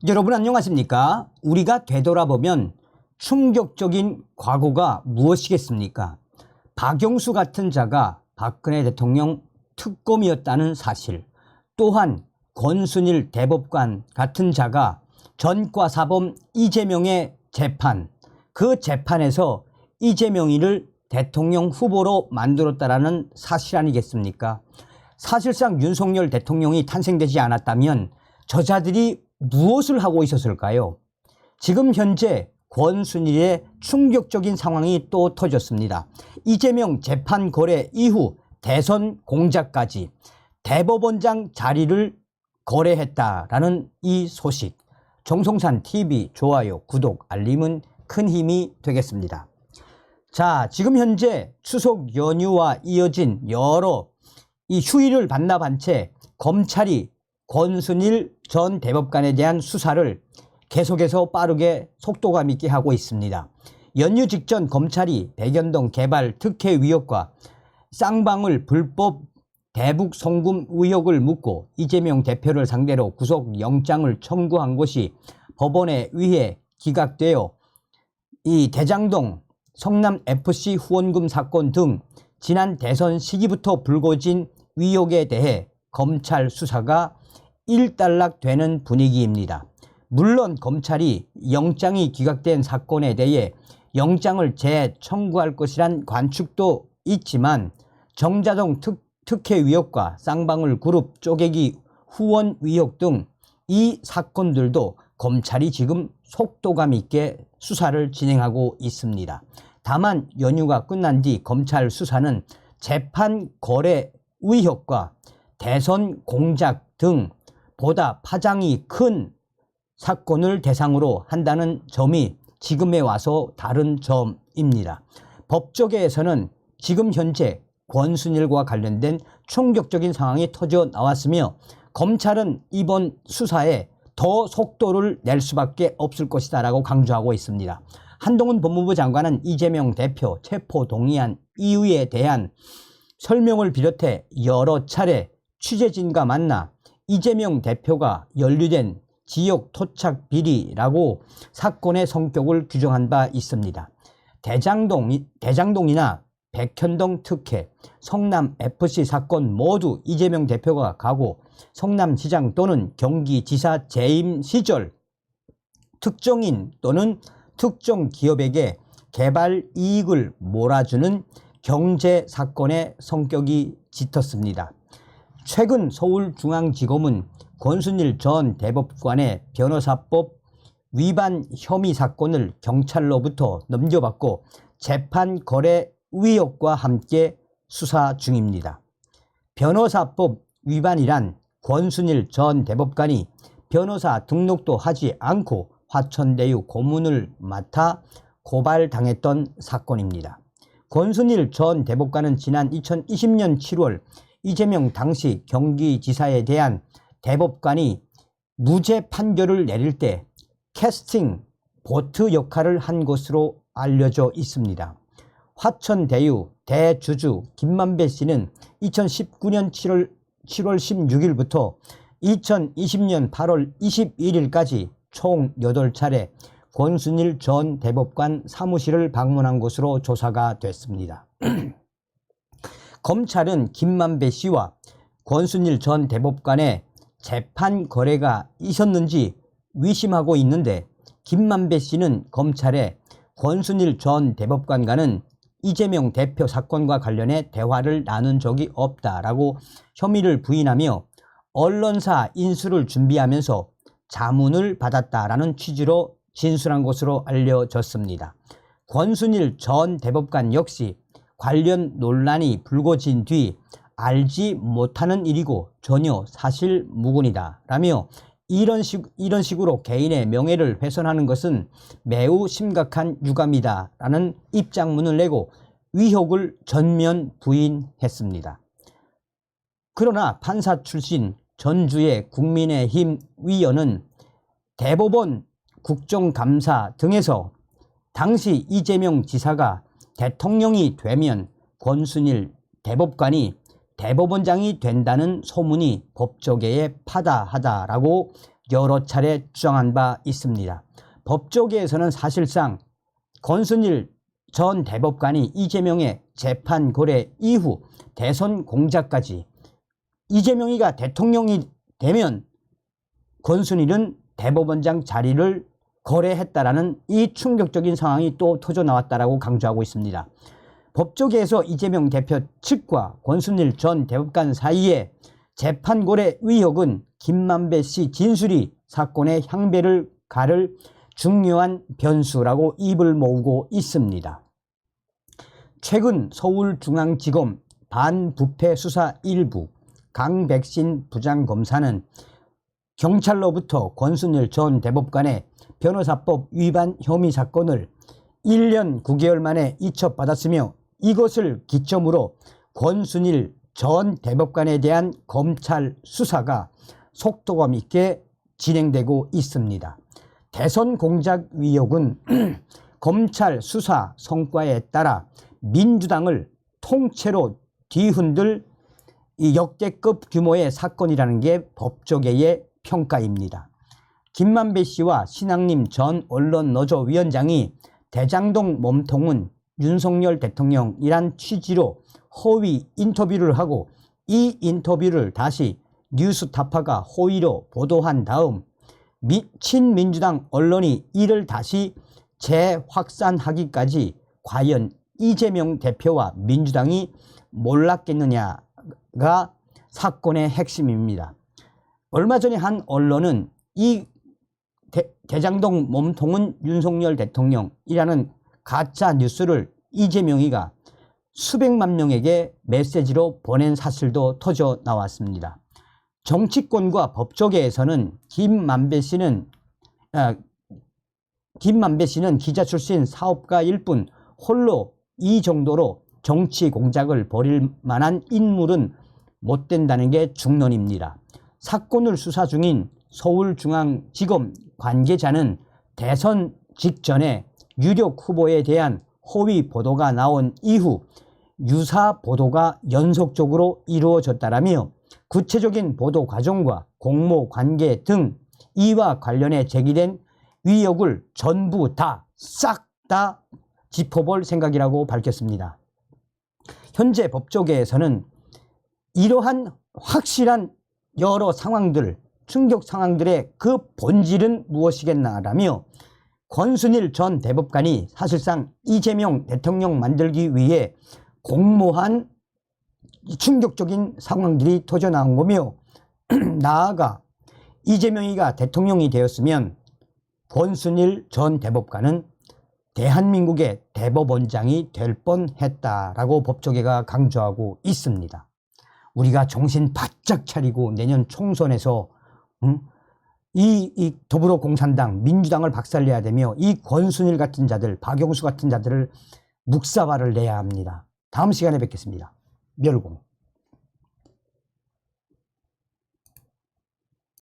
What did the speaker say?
여러분 안녕하십니까? 우리가 되돌아보면 충격적인 과거가 무엇이겠습니까? 박영수 같은 자가 박근혜 대통령 특검이었다는 사실, 또한 권순일 대법관 같은 자가 전과사범 이재명의 재판, 그 재판에서 이재명이를 대통령 후보로 만들었다라는 사실 아니겠습니까? 사실상 윤석열 대통령이 탄생되지 않았다면 저자들이 무엇을 하고 있었을까요? 지금 현재 권순일의 충격적인 상황이 또 터졌습니다. 이재명 재판 거래 이후 대선 공작까지 대법원장 자리를 거래했다라는 이 소식. 정성산 TV 좋아요, 구독, 알림은 큰 힘이 되겠습니다. 자, 지금 현재 추석 연휴와 이어진 여러 이 휴일을 반납한 채 검찰이 권순일 전 대법관에 대한 수사를 계속해서 빠르게 속도감 있게 하고 있습니다. 연휴 직전 검찰이 백연동 개발 특혜 의혹과 쌍방울 불법 대북 송금 의혹을 묻고 이재명 대표를 상대로 구속영장을 청구한 것이 법원에 의해 기각되어 이 대장동 성남FC 후원금 사건 등 지난 대선 시기부터 불거진 의혹에 대해 검찰 수사가 일단락되는 분위기입니다. 물론 검찰이 영장이 기각된 사건에 대해 영장을 재청구할 것이란 관측도 있지만 정자동 특혜 의혹과 쌍방울 그룹 쪼개기 후원 의혹 등 이 사건들도 검찰이 지금 속도감 있게 수사를 진행하고 있습니다. 다만 연휴가 끝난 뒤 검찰 수사는 재판 거래 의혹과 대선 공작 등 보다 파장이 큰 사건을 대상으로 한다는 점이 지금에 와서 다른 점입니다. 법조계에서는 지금 현재 권순일과 관련된 충격적인 상황이 터져 나왔으며 검찰은 이번 수사에 더 속도를 낼 수밖에 없을 것이다 라고 강조하고 있습니다. 한동훈 법무부 장관은 이재명 대표 체포 동의안 이유에 대한 설명을 비롯해 여러 차례 취재진과 만나 이재명 대표가 연루된 지역 토착 비리라고 사건의 성격을 규정한 바 있습니다. 대장동이나 백현동 특혜, 성남FC 사건 모두 이재명 대표가 가고 성남시장 또는 경기지사 재임 시절 특정인 또는 특정 기업에게 개발 이익을 몰아주는 경제 사건의 성격이 짙었습니다. 최근 서울중앙지검은 권순일 전 대법관의 변호사법 위반 혐의 사건을 경찰로부터 넘겨받고 재판 거래 의혹과 함께 수사 중입니다. 변호사법 위반이란 권순일 전 대법관이 변호사 등록도 하지 않고 화천대유 고문을 맡아 고발당했던 사건입니다. 권순일 전 대법관은 지난 2020년 7월 이재명 당시 경기지사에 대한 대법관이 무죄 판결을 내릴 때 캐스팅 보트 역할을 한 것으로 알려져 있습니다. 화천대유 대주주 김만배 씨는 2019년 7월 16일부터 2020년 8월 21일까지 총 8차례 권순일 전 대법관 사무실을 방문한 것으로 조사가 됐습니다. 검찰은 김만배 씨와 권순일 전 대법관의 재판 거래가 있었는지 의심하고 있는데 김만배 씨는 검찰에 권순일 전 대법관과는 이재명 대표 사건과 관련해 대화를 나눈 적이 없다라고 혐의를 부인하며 언론사 인수를 준비하면서 자문을 받았다라는 취지로 진술한 것으로 알려졌습니다. 권순일 전 대법관 역시 관련 논란이 불거진 뒤 알지 못하는 일이고 전혀 사실무근이다 라며 이런 식으로 개인의 명예를 훼손하는 것은 매우 심각한 유감이다 라는 입장문을 내고 의혹을 전면 부인했습니다. 그러나 판사 출신 전주의 국민의힘 위원은 대법원 국정감사 등에서 당시 이재명 지사가 대통령이 되면 권순일 대법관이 대법원장이 된다는 소문이 법조계에 파다하다라고 여러 차례 주장한 바 있습니다. 법조계에서는 사실상 권순일 전 대법관이 이재명의 재판 고래 이후 대선 공작까지 이재명이가 대통령이 되면 권순일은 대법원장 자리를 거래했다라는 이 충격적인 상황이 또 터져 나왔다라고 강조하고 있습니다. 법조계에서 이재명 대표 측과 권순일 전 대법관 사이에 재판 고래 의혹은 김만배 씨 진술이 사건의 향배를 가를 중요한 변수라고 입을 모으고 있습니다. 최근 서울중앙지검 반부패 수사 1부 강백신 부장검사는 경찰로부터 권순일 전 대법관의 변호사법 위반 혐의 사건을 1년 9개월 만에 이첩받았으며 이것을 기점으로 권순일 전 대법관에 대한 검찰 수사가 속도감 있게 진행되고 있습니다. 대선 공작 의혹은 검찰 수사 성과에 따라 민주당을 통째로 뒤흔들 이 역대급 규모의 사건이라는 게 법조계의 평가입니다. 김만배 씨와 신앙림 전 언론노조 위원장이 대장동 몸통은 윤석열 대통령이란 취지로 허위 인터뷰를 하고 이 인터뷰를 다시 뉴스타파가 호의로 보도한 다음 친민주당 언론이 이를 다시 재확산하기까지 과연 이재명 대표와 민주당이 몰랐겠느냐가 사건의 핵심입니다. 얼마 전에 한 언론은 이 대장동 몸통은 윤석열 대통령이라는 가짜 뉴스를 이재명이가 수백만 명에게 메시지로 보낸 사실도 터져 나왔습니다. 정치권과 법조계에서는 김만배 씨는 기자 출신 사업가일 뿐 홀로 이 정도로 정치 공작을 벌일 만한 인물은 못 된다는 게 중론입니다. 사건을 수사 중인 서울중앙지검 관계자는 대선 직전에 유력 후보에 대한 허위 보도가 나온 이후 유사 보도가 연속적으로 이루어졌다라며 구체적인 보도 과정과 공모 관계 등 이와 관련해 제기된 의혹을 전부 싹 다 짚어볼 생각이라고 밝혔습니다. 현재 법조계에서는 이러한 확실한 여러 상황들, 충격 상황들의 그 본질은 무엇이겠나라며 권순일 전 대법관이 사실상 이재명 대통령 만들기 위해 공모한 충격적인 상황들이 터져 나온 거며 나아가 이재명이가 대통령이 되었으면 권순일 전 대법관은 대한민국의 대법원장이 될 뻔했다라고 법조계가 강조하고 있습니다. 우리가 정신 바짝 차리고 내년 총선에서 이 더불어공산당, 민주당을 박살내야 되며 이 권순일 같은 자들, 박영수 같은 자들을 묵사발을 내야 합니다. 다음 시간에 뵙겠습니다. 멸공.